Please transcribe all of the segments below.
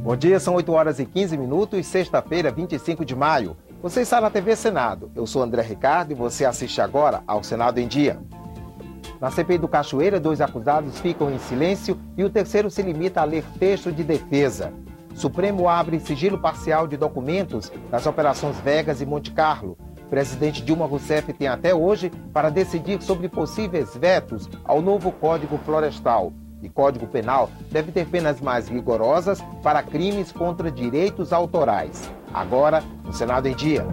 Bom dia, são 8 horas e 15 minutos, sexta-feira, 25 de maio. Você está na TV Senado. Eu sou André Ricardo e você assiste agora ao Senado em Dia. Na CPI do Cachoeira, 2 acusados ficam em silêncio e o terceiro se limita a ler texto de defesa. Supremo abre sigilo parcial de documentos das operações Vegas e Monte Carlo. Presidente Dilma Rousseff tem até hoje para decidir sobre possíveis vetos ao novo Código Florestal. E Código Penal deve ter penas mais rigorosas para crimes contra direitos autorais. Agora, no Senado em Dia.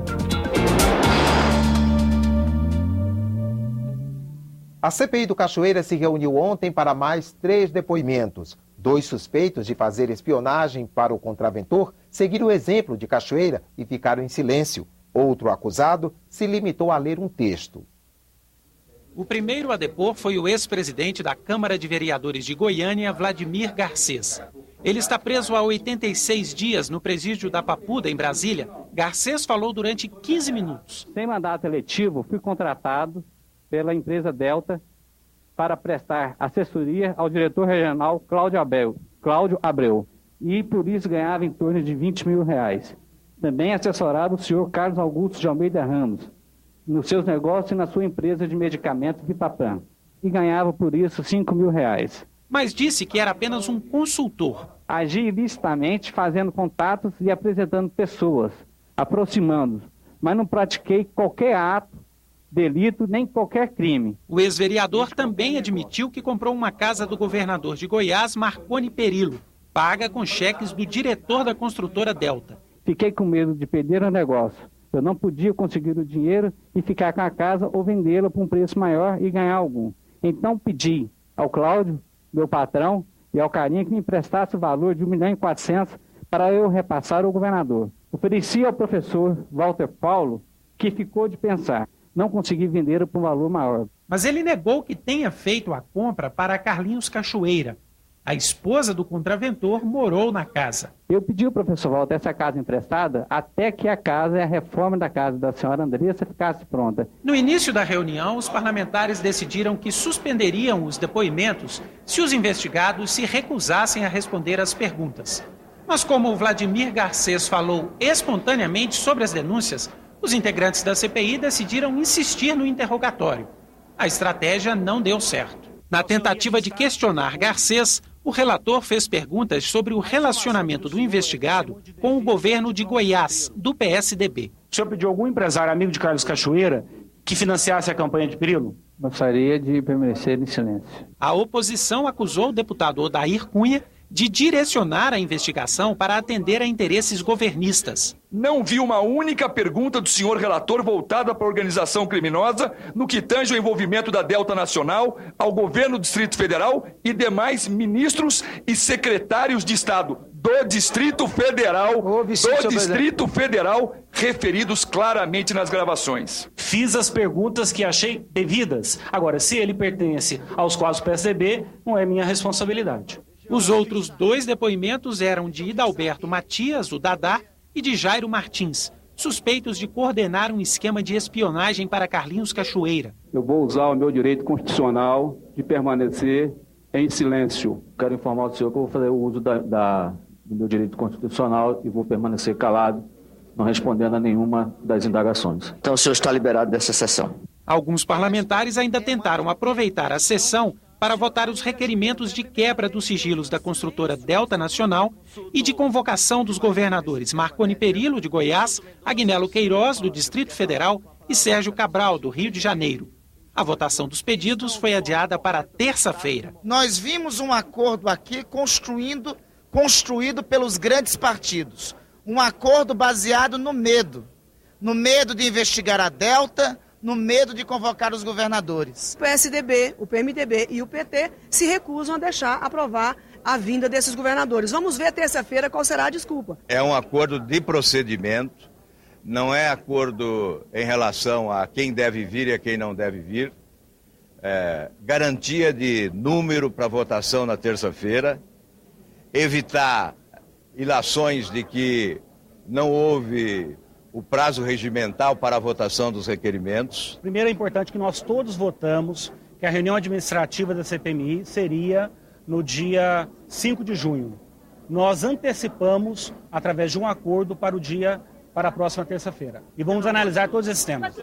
A CPI do Cachoeira se reuniu ontem para mais 3 depoimentos. 2 suspeitos de fazer espionagem para o contraventor seguiram o exemplo de Cachoeira e ficaram em silêncio. Outro acusado se limitou a ler um texto. O primeiro a depor foi o ex-presidente da Câmara de Vereadores de Goiânia, Vladimir Garcês. Ele está preso há 86 dias no presídio da Papuda, em Brasília. Garcês falou durante 15 minutos. Sem mandato eletivo, fui contratado pela empresa Delta para prestar assessoria ao diretor regional Cláudio Abreu. E por isso ganhava em torno de R$20 mil. Também assessorava o senhor Carlos Augusto de Almeida Ramos nos seus negócios e na sua empresa de medicamentos Vitapam. E ganhava por isso R$5 mil. Mas disse que era apenas um consultor. Agi ilicitamente fazendo contatos e apresentando pessoas, aproximando, mas não pratiquei qualquer ato, delito, nem qualquer crime. O ex-vereador também admitiu que comprou uma casa do governador de Goiás, Marconi Perillo, paga com cheques do diretor da construtora Delta. Fiquei com medo de perder o negócio. Eu não podia conseguir o dinheiro e ficar com a casa ou vendê-la por um preço maior e ganhar algum. Então pedi ao Cláudio, meu patrão, e ao Carinha que me emprestasse o valor de R$1.400.000 para eu repassar ao governador. Ofereci ao professor Walter Paulo, que ficou de pensar. Não consegui vender por um valor maior. Mas ele negou que tenha feito a compra para Carlinhos Cachoeira. A esposa do contraventor morou na casa. Eu pedi ao professor Walter essa casa emprestada até que a casa e a reforma da casa da senhora Andressa ficasse pronta. No início da reunião, os parlamentares decidiram que suspenderiam os depoimentos se os investigados se recusassem a responder às perguntas. Mas como o Vladimir Garcês falou espontaneamente sobre as denúncias, os integrantes da CPI decidiram insistir no interrogatório. A estratégia não deu certo. Na tentativa de questionar Garcês, o relator fez perguntas sobre o relacionamento do investigado com o governo de Goiás, do PSDB. O senhor pediu algum empresário amigo de Carlos Cachoeira que financiasse a campanha de Perillo? Gostaria de permanecer em silêncio. A oposição acusou o deputado Odair Cunha de direcionar a investigação para atender a interesses governistas. Não vi uma única pergunta do senhor relator voltada para a organização criminosa no que tange ao envolvimento da Delta Nacional, ao governo do Distrito Federal e demais ministros e secretários de Estado do Distrito Federal, referidos claramente nas gravações. Fiz as perguntas que achei devidas. Agora, se ele pertence aos quadros PSDB, não é minha responsabilidade. Os outros 2 depoimentos eram de Hidalberto Matias, o Dadá, e de Jairo Martins, suspeitos de coordenar um esquema de espionagem para Carlinhos Cachoeira. Eu vou usar o meu direito constitucional de permanecer em silêncio. Quero informar o senhor que eu vou fazer o uso do meu direito constitucional e vou permanecer calado, não respondendo a nenhuma das indagações. Então o senhor está liberado dessa sessão. Alguns parlamentares ainda tentaram aproveitar a sessão para votar os requerimentos de quebra dos sigilos da construtora Delta Nacional e de convocação dos governadores Marconi Perillo, de Goiás, Agnello Queiroz, do Distrito Federal, e Sérgio Cabral, do Rio de Janeiro. A votação dos pedidos foi adiada para terça-feira. Nós vimos um acordo aqui construído pelos grandes partidos. Um acordo baseado no medo de investigar a Delta, no medo de convocar os governadores. O PSDB, o PMDB e o PT se recusam a deixar aprovar a vinda desses governadores. Vamos ver terça-feira qual será a desculpa. É um acordo de procedimento, não é acordo em relação a quem deve vir e a quem não deve vir. Garantia de número para votação na terça-feira, evitar ilações de que não houve o prazo regimental para a votação dos requerimentos. Primeiro é importante que nós todos votamos que a reunião administrativa da CPMI seria no dia 5 de junho. nós antecipamos através de um acordo para a próxima terça-feira. E vamos analisar todos esses temas.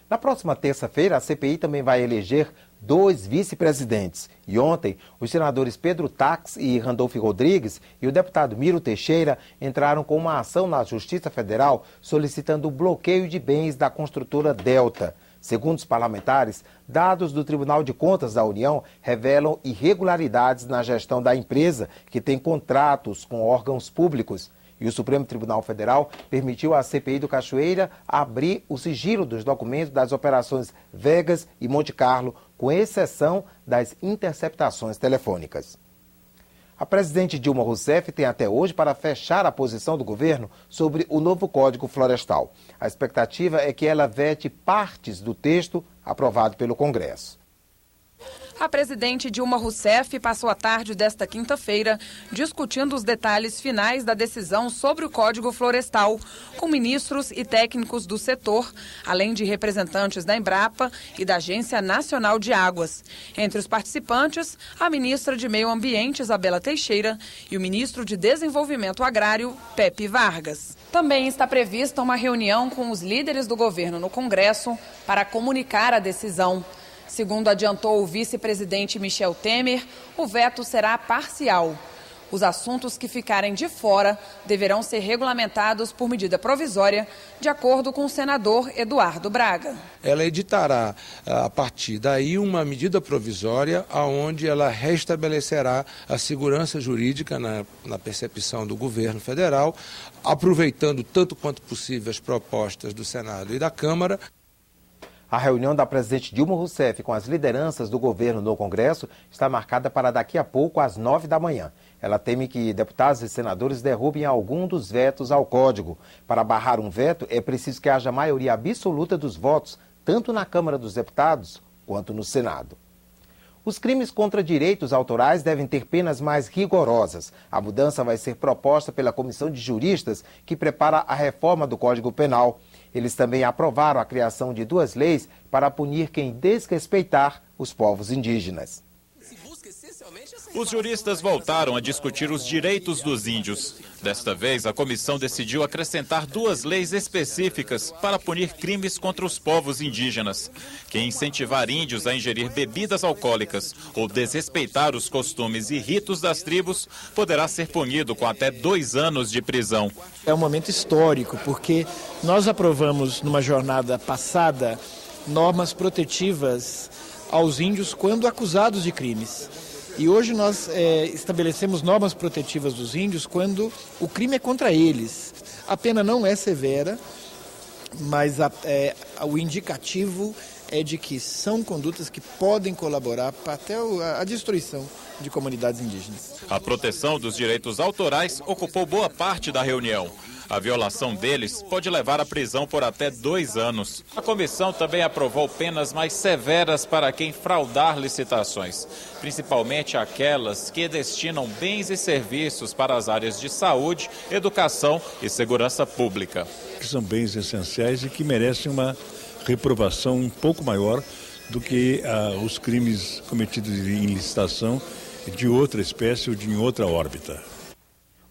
Na próxima terça-feira, a CPI também vai eleger 2 vice-presidentes. E ontem, os senadores Pedro Tax e Randolfo Rodrigues e o deputado Miro Teixeira entraram com uma ação na Justiça Federal solicitando o bloqueio de bens da construtora Delta. Segundo os parlamentares, dados do Tribunal de Contas da União revelam irregularidades na gestão da empresa, que tem contratos com órgãos públicos. E o Supremo Tribunal Federal permitiu à CPI do Cachoeira abrir o sigilo dos documentos das operações Vegas e Monte Carlo, com exceção das interceptações telefônicas. A presidente Dilma Rousseff tem até hoje para fechar a posição do governo sobre o novo Código Florestal. A expectativa é que ela vete partes do texto aprovado pelo Congresso. A presidente Dilma Rousseff passou a tarde desta quinta-feira discutindo os detalhes finais da decisão sobre o Código Florestal, com ministros e técnicos do setor, além de representantes da Embrapa e da Agência Nacional de Águas. Entre os participantes, a ministra de Meio Ambiente, Isabela Teixeira, e o ministro de Desenvolvimento Agrário, Pepe Vargas. Também está prevista uma reunião com os líderes do governo no Congresso para comunicar a decisão. Segundo adiantou o vice-presidente Michel Temer, o veto será parcial. Os assuntos que ficarem de fora deverão ser regulamentados por medida provisória, de acordo com o senador Eduardo Braga. Ela editará, a partir daí, uma medida provisória onde ela restabelecerá a segurança jurídica na percepção do governo federal, aproveitando tanto quanto possível as propostas do Senado e da Câmara. A reunião da presidente Dilma Rousseff com as lideranças do governo no Congresso está marcada para daqui a pouco, às 9 da manhã. Ela teme que deputados e senadores derrubem algum dos vetos ao Código. Para barrar um veto, é preciso que haja maioria absoluta dos votos, tanto na Câmara dos Deputados quanto no Senado. Os crimes contra direitos autorais devem ter penas mais rigorosas. A mudança vai ser proposta pela comissão de juristas que prepara a reforma do Código Penal. Eles também aprovaram a criação de 2 leis para punir quem desrespeitar os povos indígenas. Os juristas voltaram a discutir os direitos dos índios. Desta vez, a comissão decidiu acrescentar 2 leis específicas para punir crimes contra os povos indígenas. Quem incentivar índios a ingerir bebidas alcoólicas ou desrespeitar os costumes e ritos das tribos poderá ser punido com até 2 anos de prisão. É um momento histórico, porque nós aprovamos, numa jornada passada, normas protetivas aos índios quando acusados de crimes. E hoje nós estabelecemos normas protetivas dos índios quando o crime é contra eles. A pena não é severa, mas o indicativo é de que são condutas que podem colaborar para até a destruição de comunidades indígenas. A proteção dos direitos autorais ocupou boa parte da reunião. A violação deles pode levar à prisão por até 2 anos. A comissão também aprovou penas mais severas para quem fraudar licitações, principalmente aquelas que destinam bens e serviços para as áreas de saúde, educação e segurança pública. Que são bens essenciais e que merecem uma reprovação um pouco maior do que os crimes cometidos em licitação de outra espécie ou de outra órbita.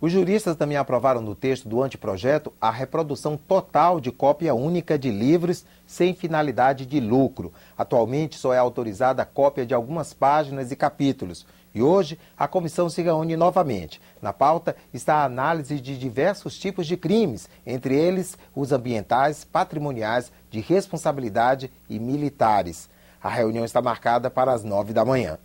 Os juristas também aprovaram no texto do anteprojeto a reprodução total de cópia única de livros sem finalidade de lucro. Atualmente só é autorizada a cópia de algumas páginas e capítulos. E hoje a comissão se reúne novamente. Na pauta está a análise de diversos tipos de crimes, entre eles os ambientais, patrimoniais, de responsabilidade e militares. A reunião está marcada para as 9 da manhã.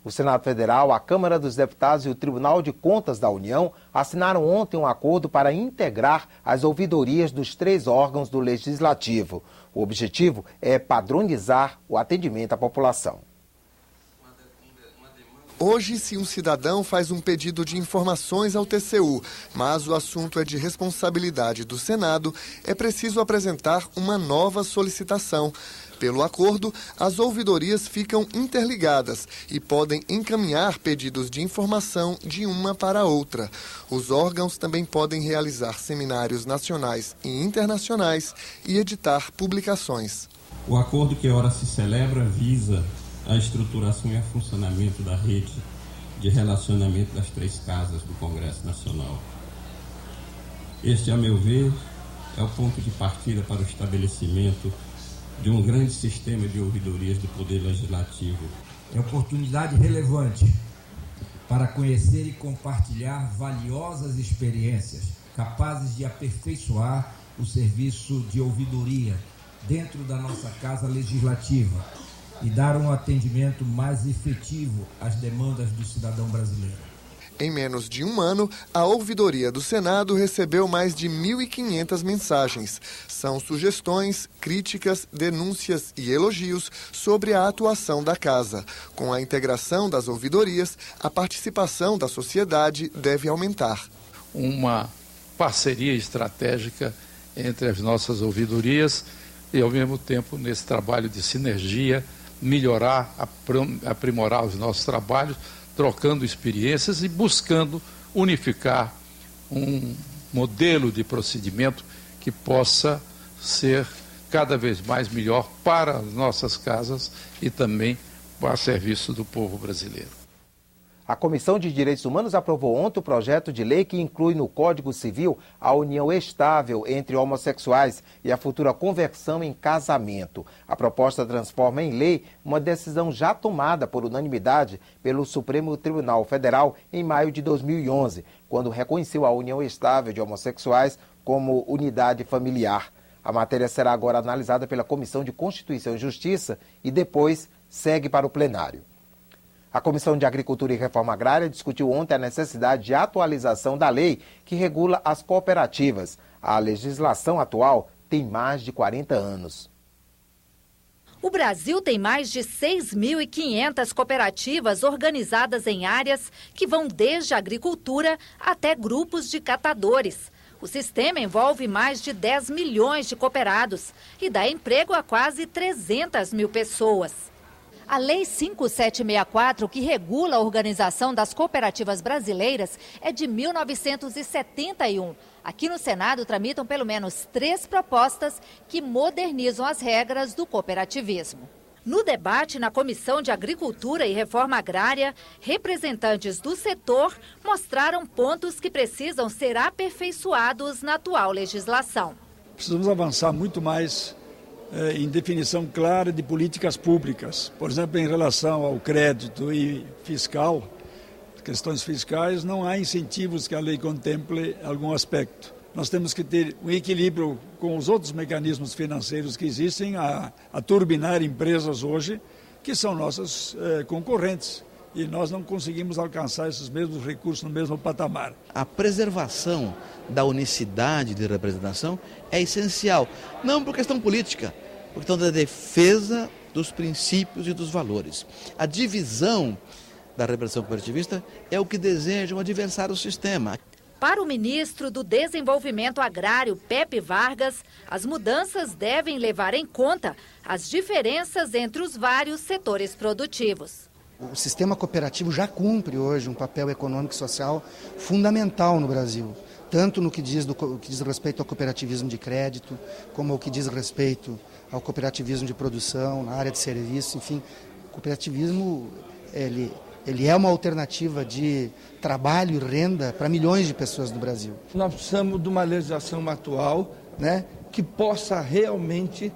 O Senado Federal, a Câmara dos Deputados e o Tribunal de Contas da União assinaram ontem um acordo para integrar as ouvidorias dos 3 órgãos do Legislativo. O objetivo é padronizar o atendimento à população. Hoje, se um cidadão faz um pedido de informações ao TCU, mas o assunto é de responsabilidade do Senado, é preciso apresentar uma nova solicitação. Pelo acordo, as ouvidorias ficam interligadas e podem encaminhar pedidos de informação de uma para outra. Os órgãos também podem realizar seminários nacionais e internacionais e editar publicações. O acordo que ora se celebra visa a estruturação e a funcionamento da rede de relacionamento das três casas do Congresso Nacional. Este, a meu ver, é o ponto de partida para o estabelecimento de um grande sistema de ouvidorias do Poder Legislativo. É oportunidade relevante para conhecer e compartilhar valiosas experiências capazes de aperfeiçoar o serviço de ouvidoria dentro da nossa Casa Legislativa e dar um atendimento mais efetivo às demandas do cidadão brasileiro. Em menos de um ano, a Ouvidoria do Senado recebeu mais de 1.500 mensagens. São sugestões, críticas, denúncias e elogios sobre a atuação da Casa. Com a integração das ouvidorias, a participação da sociedade deve aumentar. Uma parceria estratégica entre as nossas ouvidorias e, ao mesmo tempo, nesse trabalho de sinergia, melhorar, aprimorar os nossos trabalhos, trocando experiências e buscando unificar um modelo de procedimento que possa ser cada vez mais melhor para as nossas casas e também a serviço do povo brasileiro. A Comissão de Direitos Humanos aprovou ontem o projeto de lei que inclui no Código Civil a união estável entre homossexuais e a futura conversão em casamento. A proposta transforma em lei uma decisão já tomada por unanimidade pelo Supremo Tribunal Federal em maio de 2011, quando reconheceu a união estável de homossexuais como unidade familiar. A matéria será agora analisada pela Comissão de Constituição e Justiça e depois segue para o plenário. A Comissão de Agricultura e Reforma Agrária discutiu ontem a necessidade de atualização da lei que regula as cooperativas. A legislação atual tem mais de 40 anos. O Brasil tem mais de 6.500 cooperativas organizadas em áreas que vão desde a agricultura até grupos de catadores. O sistema envolve mais de 10 milhões de cooperados e dá emprego a quase 300 mil pessoas. A Lei 5764, que regula a organização das cooperativas brasileiras, é de 1971. Aqui no Senado tramitam pelo menos 3 propostas que modernizam as regras do cooperativismo. No debate na Comissão de Agricultura e Reforma Agrária, representantes do setor mostraram pontos que precisam ser aperfeiçoados na atual legislação. Precisamos avançar muito mais em definição clara de políticas públicas. Por exemplo, em relação ao crédito e fiscal, questões fiscais, não há incentivos que a lei contemple algum aspecto. Nós temos que ter um equilíbrio com os outros mecanismos financeiros que existem a turbinar empresas hoje, que são nossas concorrentes. E nós não conseguimos alcançar esses mesmos recursos no mesmo patamar. A preservação da unicidade de representação é essencial, não por questão política, por questão da defesa dos princípios e dos valores. A divisão da representação cooperativista é o que deseja o adversário do sistema. Para o ministro do Desenvolvimento Agrário, Pepe Vargas, as mudanças devem levar em conta as diferenças entre os vários setores produtivos. O sistema cooperativo já cumpre hoje um papel econômico e social fundamental no Brasil, tanto no que diz respeito ao cooperativismo de crédito, como ao que diz respeito ao cooperativismo de produção, na área de serviço, enfim. O cooperativismo ele é uma alternativa de trabalho e renda para milhões de pessoas no Brasil. Nós precisamos de uma legislação atual, que possa realmente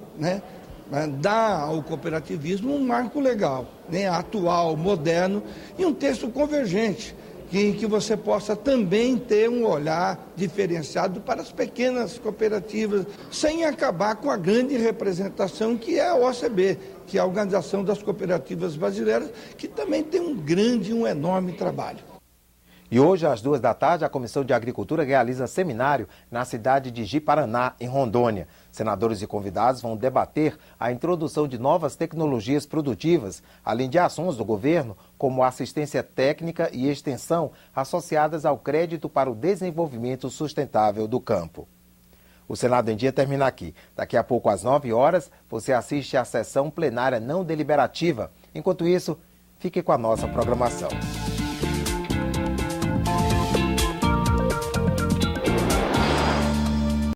dar ao cooperativismo um marco legal, atual, moderno e um texto convergente, em que você possa também ter um olhar diferenciado para as pequenas cooperativas, sem acabar com a grande representação que é a OCB, que é a Organização das Cooperativas Brasileiras, que também tem um enorme trabalho. E hoje, às 14h, a Comissão de Agricultura realiza seminário na cidade de Ji-Paraná, em Rondônia. Senadores e convidados vão debater a introdução de novas tecnologias produtivas, além de ações do governo, como assistência técnica e extensão associadas ao crédito para o desenvolvimento sustentável do campo. O Senado em Dia termina aqui. Daqui a pouco, às 9h, você assiste à sessão plenária não deliberativa. Enquanto isso, fique com a nossa programação.